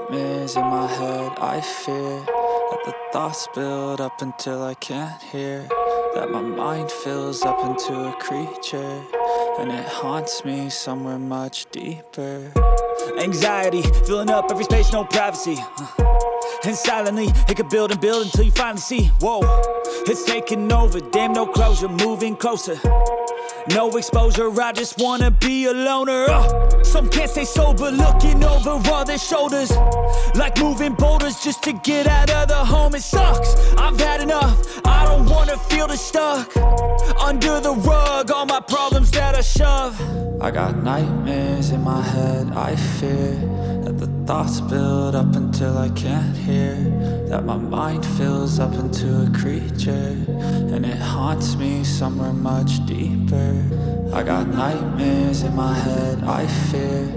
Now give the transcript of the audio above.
nightmares in my head, I fear that the thoughts build up until I can't hear, that my mind fills up into a creature, and it haunts me somewhere much deeper. Anxiety, filling up every space, no privacy. And silently, it could build and build until you finally see, whoa, it's taking over, damn no closure, moving closer. No exposure, I just wanna be a loner. Some can't stay sober, looking over all their shoulders, like moving boulders just to get out of the home. It sucks, I've had enough, I don't wanna feel the stuck under the rug, all my problems that I shove. I got nightmares in my head, I fear that the thoughts build up until I can't hear, that my mind fills up into a creature, and it haunts me somewhere much deeper. I got nightmares in my head, I fear